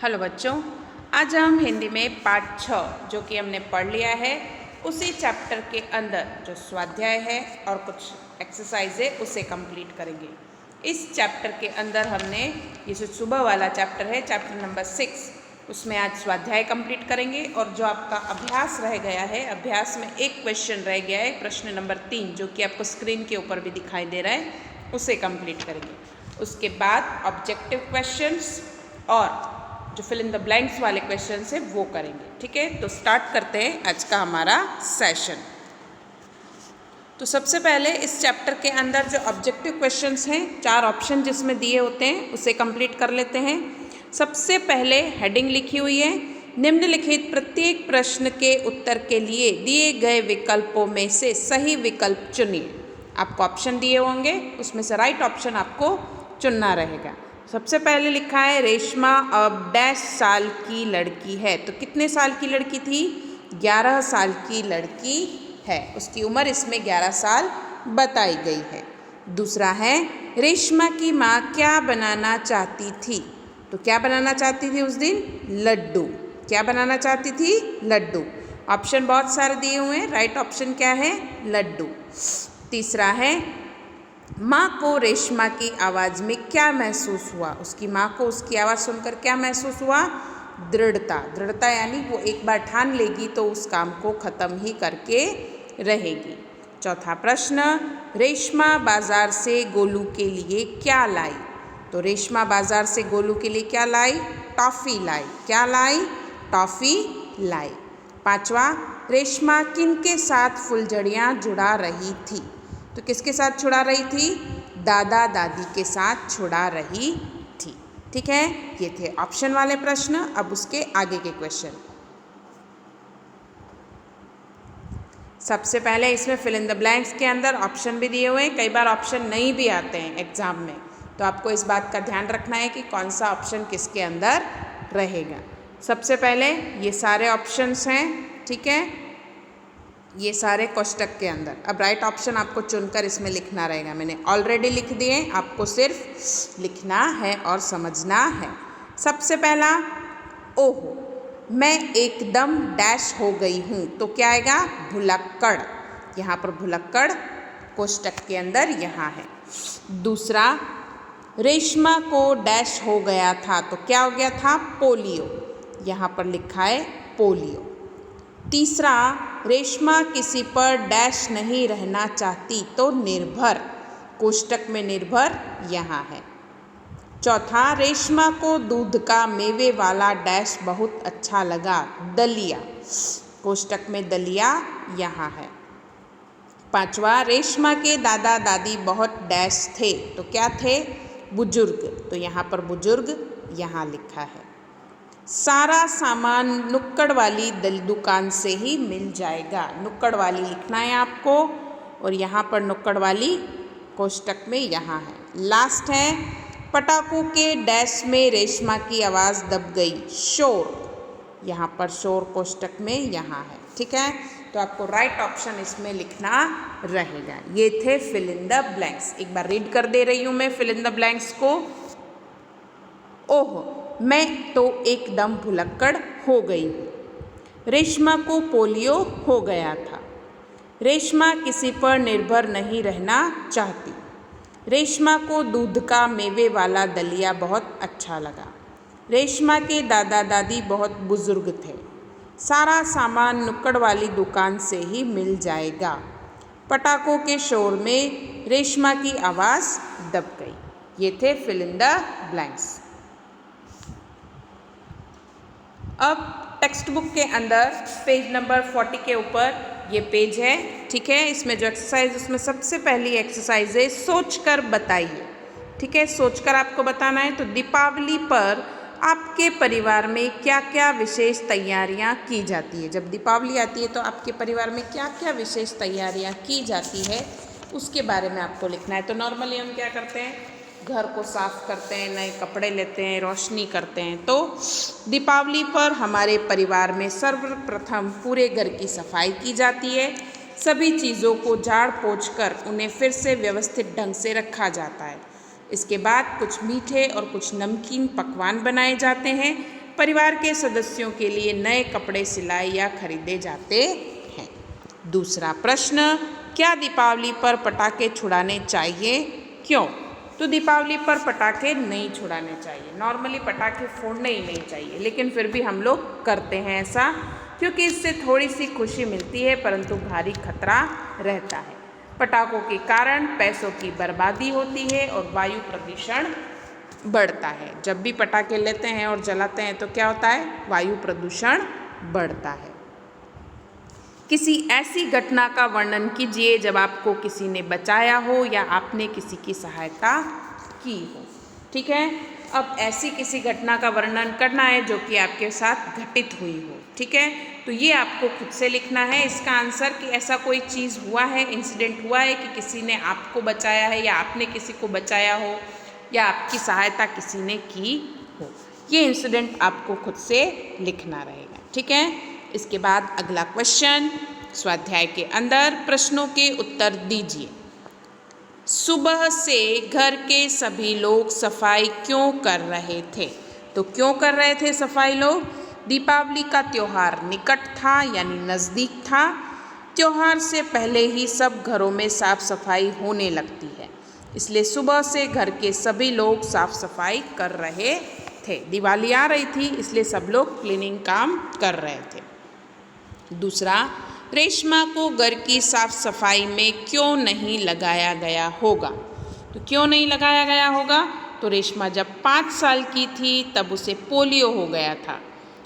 Hello बच्चों, आज हम हिंदी में पाठ 6 जो कि हमने पढ़ लिया है उसी चैप्टर के अंदर जो स्वाध्याय है और कुछ एक्सरसाइज है उसे कंप्लीट करेंगे। इस चैप्टर के अंदर हमने ये जो सुबह वाला चैप्टर है, चैप्टर नंबर 6, उसमें आज स्वाध्याय कंप्लीट करेंगे और जो आपका अभ्यास रह गया है, अभ्यास में एक क्वेश्चन रह गया है, प्रश्न नंबर 3 जो कि आपको स्क्रीन के ऊपर भी दिखाई दे रहा है, उसे कंप्लीट करेंगे। उसके बाद ऑब्जेक्टिव क्वेश्चंस और जो फिल इन द ब्लैंक्स वाले क्वेश्चन है वो करेंगे। ठीक है, तो स्टार्ट करते हैं आज का हमारा सेशन। तो सबसे पहले इस चैप्टर के अंदर जो ऑब्जेक्टिव क्वेश्चंस हैं, 4 ऑप्शन जिसमें दिए होते हैं, उसे कंप्लीट कर लेते हैं। सबसे पहले हेडिंग लिखी हुई है, निम्नलिखित प्रत्येक प्रश्न के उत्तर के लिए दिए गए विकल्पों में से सही विकल्प चुनिए। आपको ऑप्शन दिए होंगे, उसमें से राइट ऑप्शन आपको चुनना रहेगा। सबसे पहले लिखा है रेशमा अब डैश साल की लड़की है। तो कितने साल की लड़की थी? 11 साल की लड़की है। उसकी उम्र इसमें 11 साल बताई गई है। दूसरा है रेशमा की माँ क्या बनाना चाहती थी? तो क्या बनाना चाहती थी उस दिन? लड्डू। क्या बनाना चाहती थी? लड्डू। ऑप्शन बहुत सारे दिए हुए हैं, राइट ऑप्शन क्या है? लड्डू। तीसरा है माँ को रेशमा की आवाज़ में क्या महसूस हुआ? उसकी माँ को उसकी आवाज़ सुनकर क्या महसूस हुआ? दृढ़ता। दृढ़ता यानी वो एक बार ठान लेगी तो उस काम को ख़त्म ही करके रहेगी। चौथा प्रश्न, रेशमा बाज़ार से गोलू के लिए क्या लाई? तो रेशमा बाज़ार से गोलू के लिए क्या लाई? टॉफ़ी लाई। क्या लाई? टॉफ़ी लाई। पांचवा, रेशमा किनके साथ फुलझड़ियाँ जुड़ा रही थी? तो किसके साथ छुड़ा रही थी? दादा दादी के साथ छुड़ा रही थी। ठीक है, ये थे ऑप्शन वाले प्रश्न। अब उसके आगे के क्वेश्चन। सबसे पहले इसमें फिल इन द ब्लैंक्स के अंदर ऑप्शन भी दिए हुए हैं। कई बार ऑप्शन नहीं भी आते हैं एग्जाम में, तो आपको इस बात का ध्यान रखना है कि कौन सा ऑप्शन किसके अंदर रहेगा। सबसे पहले ये सारे ऑप्शंस हैं, ठीक है, ये सारे कोष्टक के अंदर। अब राइट ऑप्शन आपको चुनकर इसमें लिखना रहेगा। मैंने ऑलरेडी लिख दिए, आपको सिर्फ लिखना है और समझना है। सबसे पहला, ओहो मैं एकदम डैश हो गई हूँ। तो क्या आएगा? भुलक्कड़। यहाँ पर भुलक्कड़ कोष्टक के अंदर यहाँ है। दूसरा, रेशमा को डैश हो गया था। तो क्या हो गया था? पोलियो। यहाँ पर लिखा है पोलियो। तीसरा, रेशमा किसी पर डैश नहीं रहना चाहती। तो निर्भर। कोष्टक में निर्भर यहाँ है। चौथा, रेशमा को दूध का मेवे वाला डैश बहुत अच्छा लगा। दलिया। कोष्टक में दलिया यहाँ है। पांचवा, रेशमा के दादा दादी बहुत डैश थे। तो क्या थे? बुजुर्ग। तो यहाँ पर बुजुर्ग यहाँ लिखा है। सारा सामान नुक्कड़ वाली दुकान से ही मिल जाएगा। नुक्कड़ वाली लिखना है आपको, और यहाँ पर नुक्कड़ वाली कोष्टक में यहाँ है। लास्ट है, पटाखों के डैश में रेशमा की आवाज़ दब गई। शोर। यहाँ पर शोर कोष्टक में यहाँ है। ठीक है, तो आपको राइट ऑप्शन इसमें लिखना रहेगा। ये थे फिल इन द ब्लैंक्स। एक बार रीड कर दे रही हूँ मैं फिल इन द ब्लैंक्स को। ओह मैं तो एकदम भुलक्कड़ हो गई हूँ। रेशमा को पोलियो हो गया था। रेशमा किसी पर निर्भर नहीं रहना चाहती। रेशमा को दूध का मेवे वाला दलिया बहुत अच्छा लगा। रेशमा के दादा दादी बहुत बुजुर्ग थे। सारा सामान नुक्कड़ वाली दुकान से ही मिल जाएगा। पटाखों के शोर में रेशमा की आवाज़ दब गई। ये थे फिल इन द ब्लैंक्स। अब टेक्स्ट बुक के अंदर पेज नंबर 40 के ऊपर ये पेज है। ठीक है, इसमें जो एक्सरसाइज, उसमें सबसे पहली एक्सरसाइज है सोचकर बताइए। ठीक है, सोचकर आपको बताना है। तो दीपावली पर आपके परिवार में क्या क्या विशेष तैयारियां की जाती है? जब दीपावली आती है तो आपके परिवार में क्या क्या विशेष तैयारियां की जाती है, उसके बारे में आपको लिखना है। तो नॉर्मली हम क्या करते हैं? घर को साफ करते हैं, नए कपड़े लेते हैं, रोशनी करते हैं। तो दीपावली पर हमारे परिवार में सर्वप्रथम पूरे घर की सफाई की जाती है। सभी चीज़ों को झाड़ पोंछ कर उन्हें फिर से व्यवस्थित ढंग से रखा जाता है। इसके बाद कुछ मीठे और कुछ नमकीन पकवान बनाए जाते हैं। परिवार के सदस्यों के लिए नए कपड़े सिलाए या खरीदे जाते हैं। दूसरा प्रश्न, क्या दीपावली पर पटाखे छुड़ाने चाहिए? क्यों? तो दीपावली पर पटाखे नहीं छुड़ाने चाहिए। नॉर्मली पटाखे फोड़ने ही नहीं चाहिए, लेकिन फिर भी हम लोग करते हैं ऐसा, क्योंकि इससे थोड़ी सी खुशी मिलती है, परंतु भारी खतरा रहता है। पटाखों के कारण पैसों की बर्बादी होती है और वायु प्रदूषण बढ़ता है। जब भी पटाखे लेते हैं और जलाते हैं तो क्या होता है? वायु प्रदूषण बढ़ता है। किसी ऐसी घटना का वर्णन कीजिए जब आपको किसी ने बचाया हो या आपने किसी की सहायता की हो। ठीक है, अब ऐसी किसी घटना का वर्णन करना है जो कि आपके साथ घटित हुई हो। ठीक है, तो ये आपको खुद से लिखना है इसका आंसर कि ऐसा कोई चीज़ हुआ है, इंसिडेंट हुआ है कि किसी ने आपको बचाया है या आपने किसी को बचाया हो या आपकी सहायता किसी ने की हो। ये इंसिडेंट आपको खुद से लिखना रहेगा। ठीक है, इसके बाद अगला क्वेश्चन, स्वाध्याय के अंदर प्रश्नों के उत्तर दीजिए। सुबह से घर के सभी लोग सफाई क्यों कर रहे थे? तो क्यों कर रहे थे सफाई लोग? दीपावली का त्यौहार निकट था यानी नज़दीक था। त्यौहार से पहले ही सब घरों में साफ सफाई होने लगती है, इसलिए सुबह से घर के सभी लोग साफ सफाई कर रहे थे। दिवाली आ रही थी, इसलिए सब लोग क्लीनिंग काम कर रहे थे। दूसरा, रेशमा को घर की साफ सफाई में क्यों नहीं लगाया गया होगा? तो क्यों नहीं लगाया गया होगा? तो रेशमा जब 5 साल की थी तब उसे पोलियो हो गया था।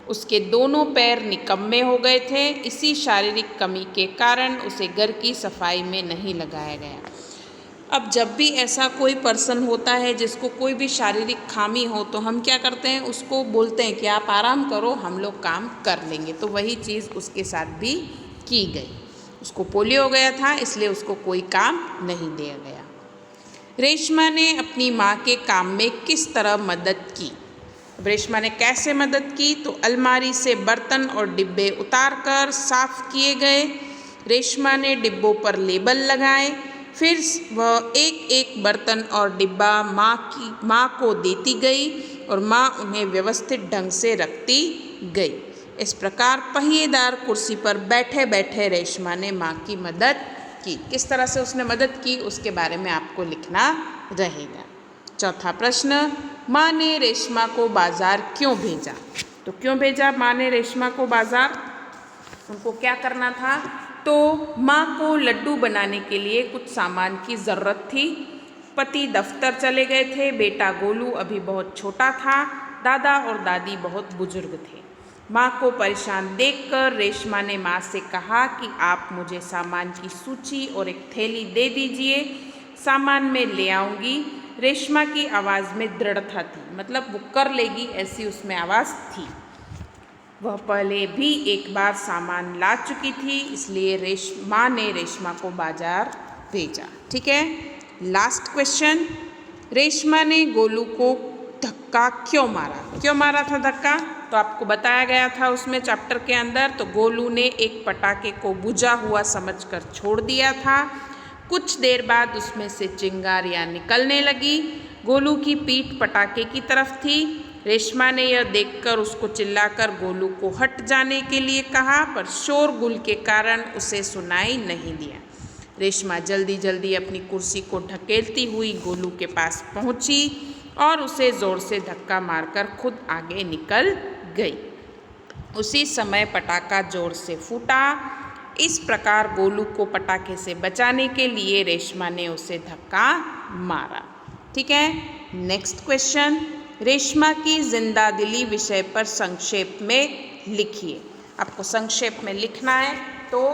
उसके दोनों पैर निकम्मे हो गए थे। इसी शारीरिक कमी के कारण उसे घर की सफाई में नहीं लगाया गया। अब जब भी ऐसा कोई पर्सन होता है जिसको कोई भी शारीरिक खामी हो तो हम क्या करते हैं, उसको बोलते हैं कि आप आराम करो, हम लोग काम कर लेंगे। तो वही चीज़ उसके साथ भी की गई। उसको पोलियो हो गया था, इसलिए उसको कोई काम नहीं दिया गया। रेशमा ने अपनी माँ के काम में किस तरह मदद की? रेशमा ने कैसे मदद की? तो अलमारी से बर्तन और डिब्बे उतारकर साफ किए गए। रेशमा ने डिब्बों पर लेबल लगाए, फिर वह एक एक बर्तन और डिब्बा माँ को देती गई और माँ उन्हें व्यवस्थित ढंग से रखती गई। इस प्रकार पहिएदार कुर्सी पर बैठे बैठे रेशमा ने माँ की मदद की। किस तरह से उसने मदद की उसके बारे में आपको लिखना रहेगा। चौथा प्रश्न, माँ ने रेशमा को बाजार क्यों भेजा? तो क्यों भेजा माँ ने रेशमा को बाजार? उनको क्या करना था? तो माँ को लड्डू बनाने के लिए कुछ सामान की ज़रूरत थी। पति दफ्तर चले गए थे, बेटा गोलू अभी बहुत छोटा था, दादा और दादी बहुत बुजुर्ग थे। माँ को परेशान देखकर रेशमा ने माँ से कहा कि आप मुझे सामान की सूची और एक थैली दे दीजिए, सामान मैं ले आऊँगी। रेशमा की आवाज़ में दृढ़ता थी, मतलब वो कर लेगी ऐसी उसमें आवाज़ थी। वह पहले भी एक बार सामान ला चुकी थी, इसलिए माँ ने रेशमा को बाजार भेजा। ठीक है, लास्ट क्वेश्चन, रेशमा ने गोलू को धक्का क्यों मारा? क्यों मारा था धक्का? तो आपको बताया गया था उसमें चैप्टर के अंदर। तो गोलू ने एक पटाखे को बुझा हुआ समझकर छोड़ दिया था। कुछ देर बाद उसमें से चिंगारियाँ निकलने लगी। गोलू की पीठ पटाखे की तरफ थी। रेशमा ने यह देखकर उसको चिल्लाकर गोलू को हट जाने के लिए कहा, पर शोरगुल के कारण उसे सुनाई नहीं दिया। रेशमा जल्दी जल्दी अपनी कुर्सी को ढकेलती हुई गोलू के पास पहुंची और उसे ज़ोर से धक्का मारकर खुद आगे निकल गई। उसी समय पटाखा ज़ोर से फूटा। इस प्रकार गोलू को पटाखे से बचाने के लिए रेशमा ने उसे धक्का मारा। ठीक है, नेक्स्ट क्वेश्चन, रेशमा की जिंदादिली विषय पर संक्षेप में लिखिए। आपको संक्षेप में लिखना है। तो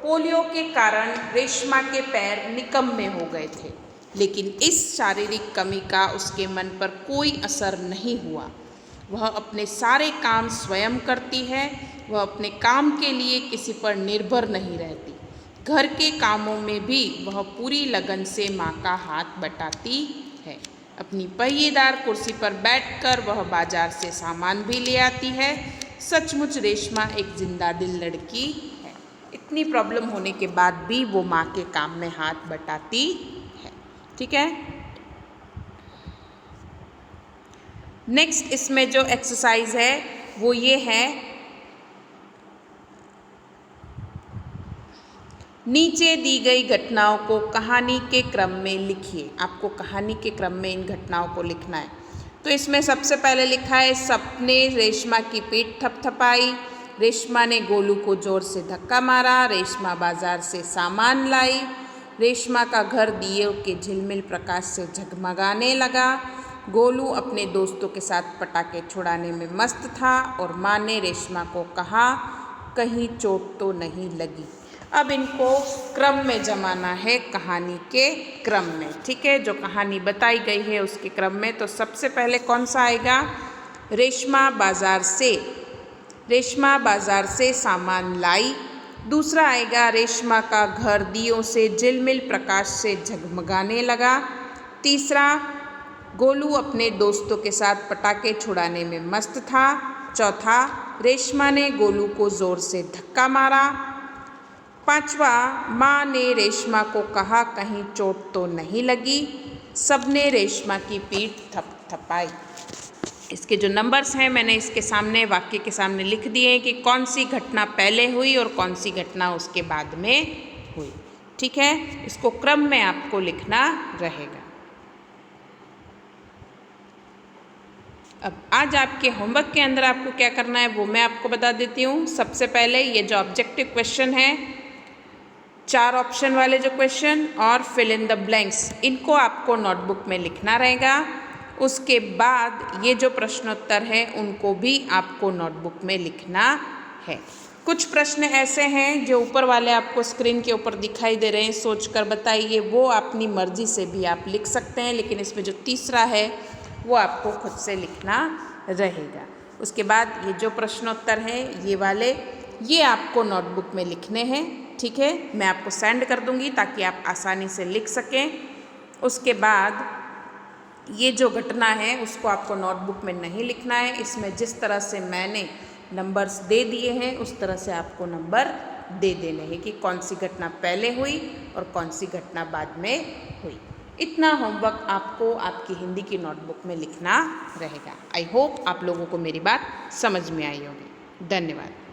पोलियो के कारण रेशमा के पैर निकम्मे हो गए थे, लेकिन इस शारीरिक कमी का उसके मन पर कोई असर नहीं हुआ। वह अपने सारे काम स्वयं करती है। वह अपने काम के लिए किसी पर निर्भर नहीं रहती। घर के कामों में भी वह पूरी लगन से माँ का हाथ बटाती है। अपनी पहिएदार कुर्सी पर बैठकर वह बाजार से सामान भी ले आती है। सचमुच रेशमा एक जिंदादिल लड़की है। इतनी प्रॉब्लम होने के बाद भी वो माँ के काम में हाथ बटाती है। ठीक है, नेक्स्ट इसमें जो एक्सरसाइज है वो ये है, नीचे दी गई घटनाओं को कहानी के क्रम में लिखिए। आपको कहानी के क्रम में इन घटनाओं को लिखना है। तो इसमें सबसे पहले लिखा है, सपने रेशमा की पीठ थपथपाई, रेशमा ने गोलू को जोर से धक्का मारा, रेशमा बाजार से सामान लाई, रेशमा का घर दिए के झिलमिल प्रकाश से झगमगाने लगा, गोलू अपने दोस्तों के साथ पटाखे छुड़ाने में मस्त था और माँ ने रेशमा को कहा, कहीं चोट तो नहीं लगी। अब इनको क्रम में जमाना है, कहानी के क्रम में। ठीक है, जो कहानी बताई गई है उसके क्रम में। तो सबसे पहले कौन सा आएगा, रेशमा बाजार से सामान लाई। दूसरा आएगा, रेशमा का घर दियों से झिलमिल प्रकाश से झगमगाने लगा। तीसरा, गोलू अपने दोस्तों के साथ पटाखे छुड़ाने में मस्त था। चौथा, रेशमा ने गोलू को जोर से धक्का मारा। पांचवा, माँ ने रेशमा को कहा, कहीं चोट तो नहीं लगी। सबने रेशमा की पीठ थपथपाई। इसके जो नंबर्स हैं मैंने इसके सामने, वाक्य के सामने लिख दिए हैं कि कौन सी घटना पहले हुई और कौन सी घटना उसके बाद में हुई। ठीक है, इसको क्रम में आपको लिखना रहेगा। अब आज आपके होमवर्क के अंदर आपको क्या करना है वो मैं आपको बता देती हूँ। सबसे पहले ये जो ऑब्जेक्टिव क्वेश्चन है, 4 ऑप्शन वाले जो क्वेश्चन और फिल इन द ब्लैंक्स, इनको आपको नोटबुक में लिखना रहेगा। उसके बाद ये जो प्रश्नोत्तर है उनको भी आपको नोटबुक में लिखना है। कुछ प्रश्न ऐसे हैं जो ऊपर वाले आपको स्क्रीन के ऊपर दिखाई दे रहे हैं, सोचकर बताइए। वो अपनी मर्जी से भी आप लिख सकते हैं, लेकिन इसमें जो तीसरा है वो आपको खुद से लिखना रहेगा। उसके बाद ये जो प्रश्नोत्तर हैं ये वाले, ये आपको नोटबुक में लिखने हैं। ठीक है, मैं आपको सेंड कर दूंगी ताकि आप आसानी से लिख सकें। उसके बाद ये जो घटना है उसको आपको नोटबुक में नहीं लिखना है। इसमें जिस तरह से मैंने नंबर्स दे दिए हैं उस तरह से आपको नंबर दे देने हैं कि कौन सी घटना पहले हुई और कौन सी घटना बाद में हुई। इतना होमवर्क आपको आपकी हिंदी की नोटबुक में लिखना रहेगा। आई होप आप लोगों को मेरी बात समझ में आई होगी। धन्यवाद।